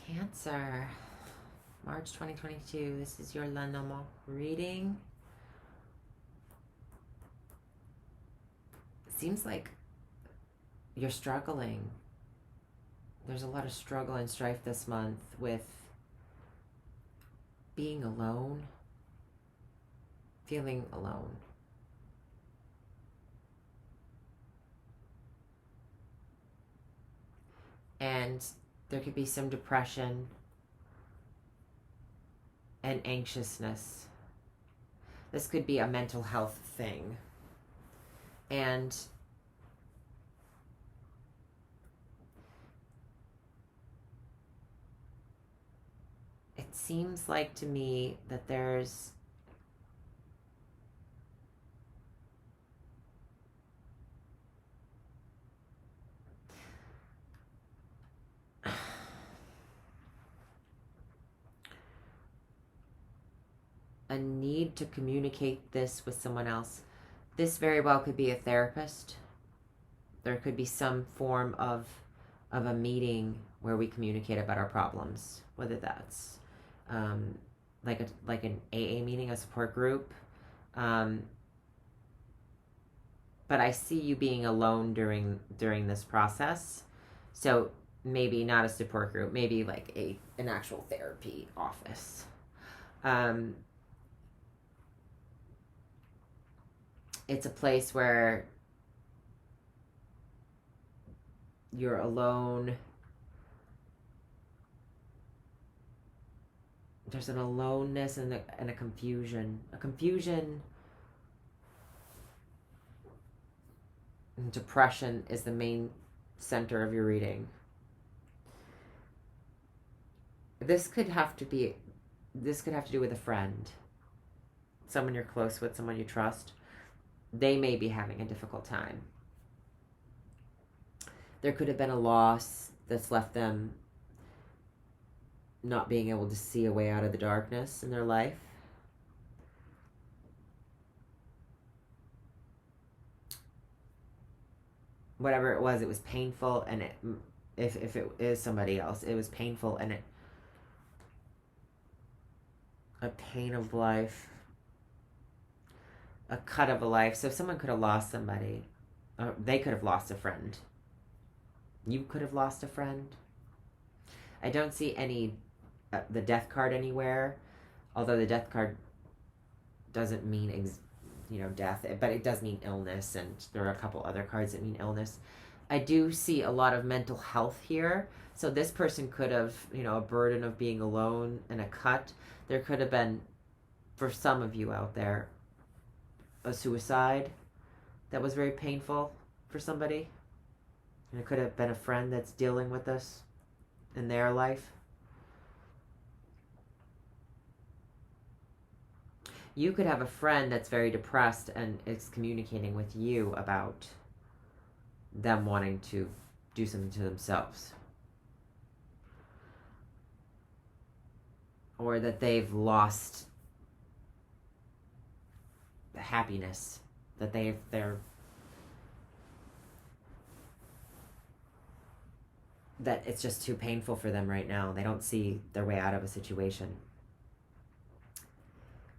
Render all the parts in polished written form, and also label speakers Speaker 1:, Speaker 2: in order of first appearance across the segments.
Speaker 1: Cancer, March 2022. This is your Lenormand reading. It seems like you're struggling. There's a lot of struggle and strife this month with being alone, feeling alone. And there could be some depression and anxiousness. This could be a mental health thing. And it seems like to me that there's a need to communicate this with someone else. This very well could be a therapist. There could be some form of a meeting where we communicate about our problems, whether that's like an AA meeting, a support group. But I see you being alone during this process. So maybe not a support group, maybe like an actual therapy office. It's a place where you're alone. There's an aloneness and a confusion. A confusion and depression is the main center of your reading. This could have to do with a friend. Someone you're close with, someone you trust. They may be having a difficult time. There could have been a loss that's left them not being able to see a way out of the darkness in their life. Whatever it was painful, and if it is somebody else, it was painful, and a pain of life, a cut of a life. So someone could have lost somebody. They could have lost a friend. You could have lost a friend. I don't see the death card anywhere, although the death card doesn't mean death, but it does mean illness, and there are a couple other cards that mean illness. I do see a lot of mental health here. So this person could have, a burden of being alone and a cut. There could have been, for some of you out there, a suicide that was very painful for somebody. And it could have been a friend that's dealing with this in their life. You could have a friend that's very depressed and is communicating with you about them wanting to do something to themselves. Or that they've lost the happiness, that that it's just too painful for them right now. They don't see their way out of a situation.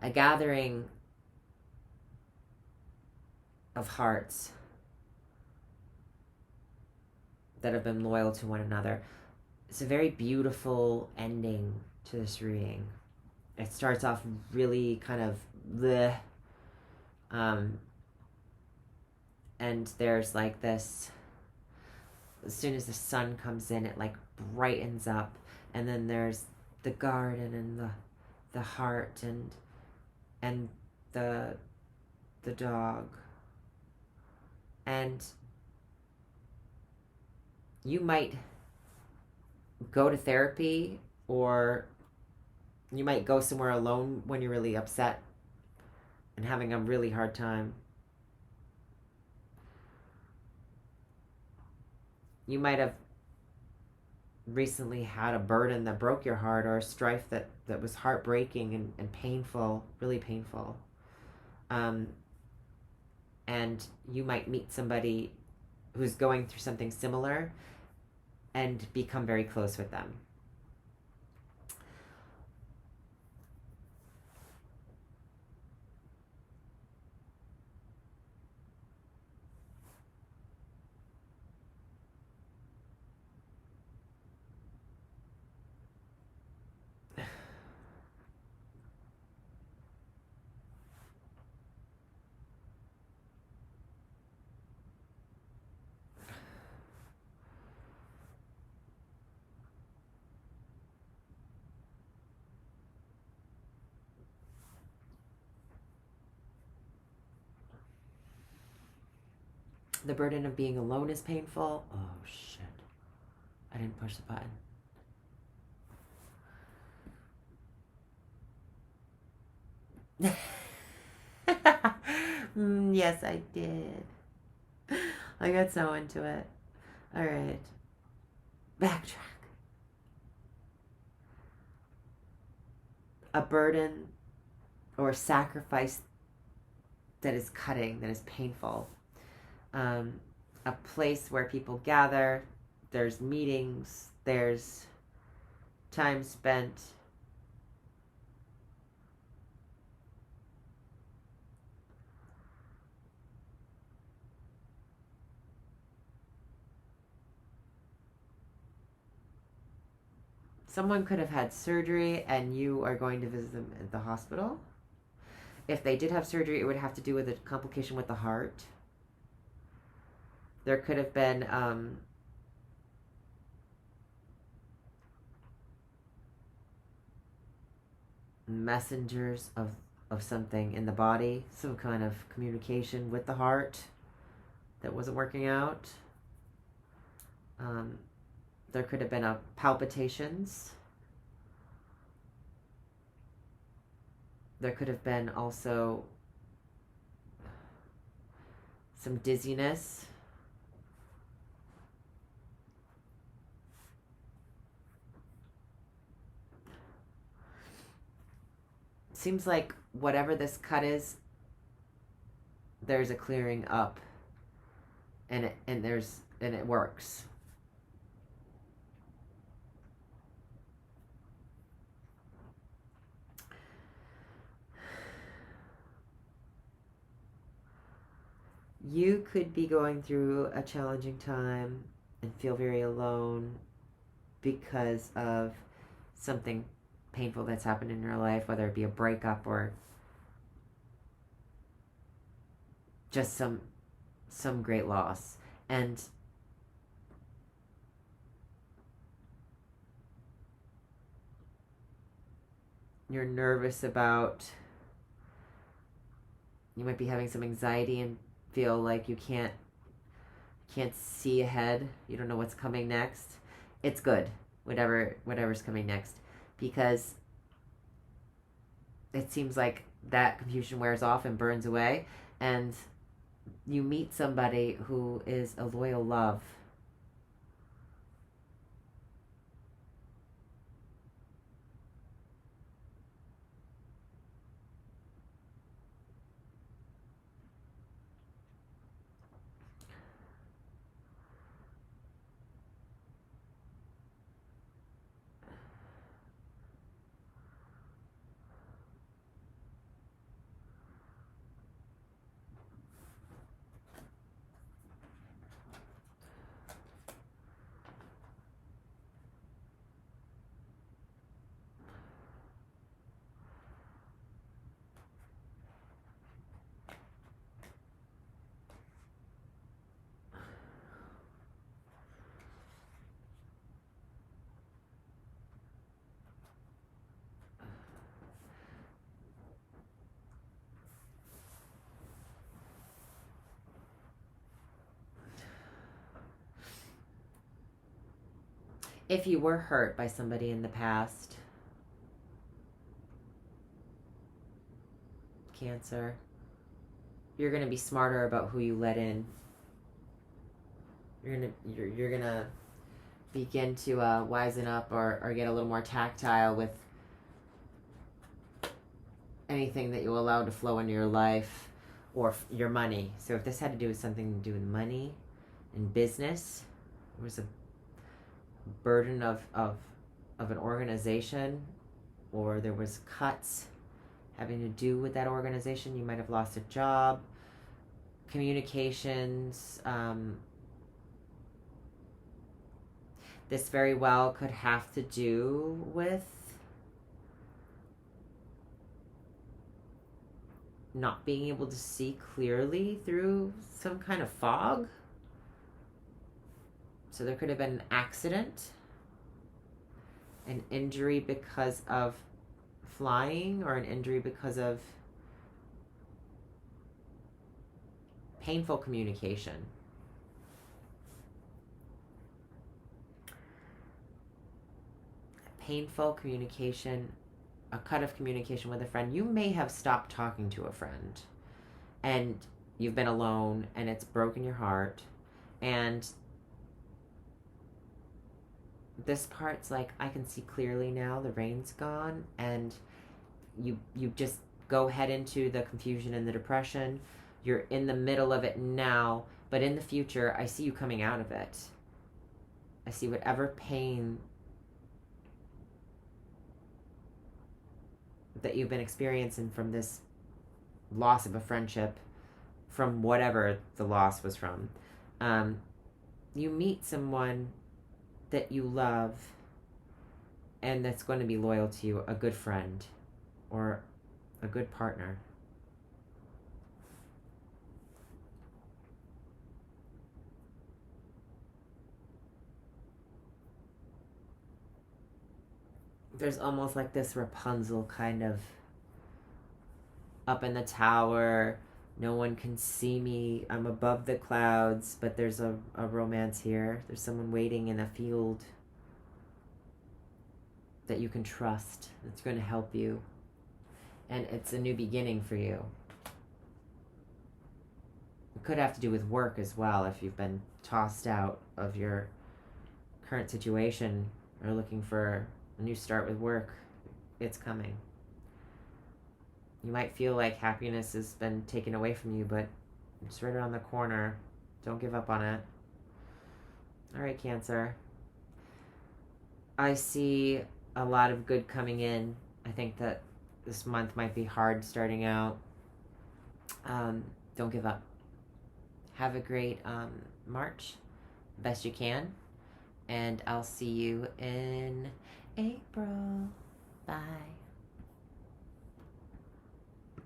Speaker 1: A gathering of hearts that have been loyal to one another. It's a very beautiful ending to this reading. It starts off really kind of bleh, and there's like this, as soon as the sun comes in, it like brightens up, and then there's the garden and the heart and the dog. And you might go to therapy, or you might go somewhere alone when you're really upset and having a really hard time. You might have recently had a burden that broke your heart, or a strife that was heartbreaking and painful, really painful. And you might meet somebody who's going through something similar and become very close with them. The burden of being alone is painful. Oh, shit. I didn't push the button. Yes, I did. I got so into it. All right. Backtrack. A burden or sacrifice that is cutting, that is painful. A place where people gather, there's meetings, there's time spent. Someone could have had surgery and you are going to visit them at the hospital. If they did have surgery, it would have to do with a complication with the heart. There could have been messengers of something in the body, some kind of communication with the heart that wasn't working out. There could have been palpitations. There could have been also some dizziness. Seems like whatever this cut is, there's a clearing up, and it works. You could be going through a challenging time and feel very alone because of something painful that's happened in your life, whether it be a breakup or just some great loss. And you're nervous about, you might be having some anxiety and feel like you can't see ahead. You don't know what's coming next. It's good, whatever's coming next, because it seems like that confusion wears off and burns away, and you meet somebody who is a loyal love. If you were hurt by somebody in the past, Cancer, you're going to be smarter about who you let in. You're gonna begin to wisen up or get a little more tactile with anything that you allow to flow into your life or your money. So if this had to do with something to do with money and business, there was a burden of an organization, or there was cuts having to do with that organization. You might have lost a job, communications. This very well could have to do with not being able to see clearly through some kind of fog. So there could have been an accident, an injury because of flying, or an injury because of painful communication. painful communication, a cut of communication with a friend. You may have stopped talking to a friend and you've been alone and it's broken your heart. And this part's like, I can see clearly now, the rain's gone, and you just go head into the confusion and the depression. You're in the middle of it now, but in the future, I see you coming out of it. I see whatever pain that you've been experiencing from this loss of a friendship, from whatever the loss was from. You meet someone that you love and that's going to be loyal to you, a good friend or a good partner. There's almost like this Rapunzel kind of up in the tower. No one can see me. I'm above the clouds, but there's a romance here. There's someone waiting in a field that you can trust, that's going to help you. And it's a new beginning for you. It could have to do with work as well. If you've been tossed out of your current situation or looking for a new start with work, it's coming. You might feel like happiness has been taken away from you, but it's right around the corner. Don't give up on it. All right, Cancer. I see a lot of good coming in. I think that this month might be hard starting out. Don't give up. Have a great March, best you can. And I'll see you in April. Bye.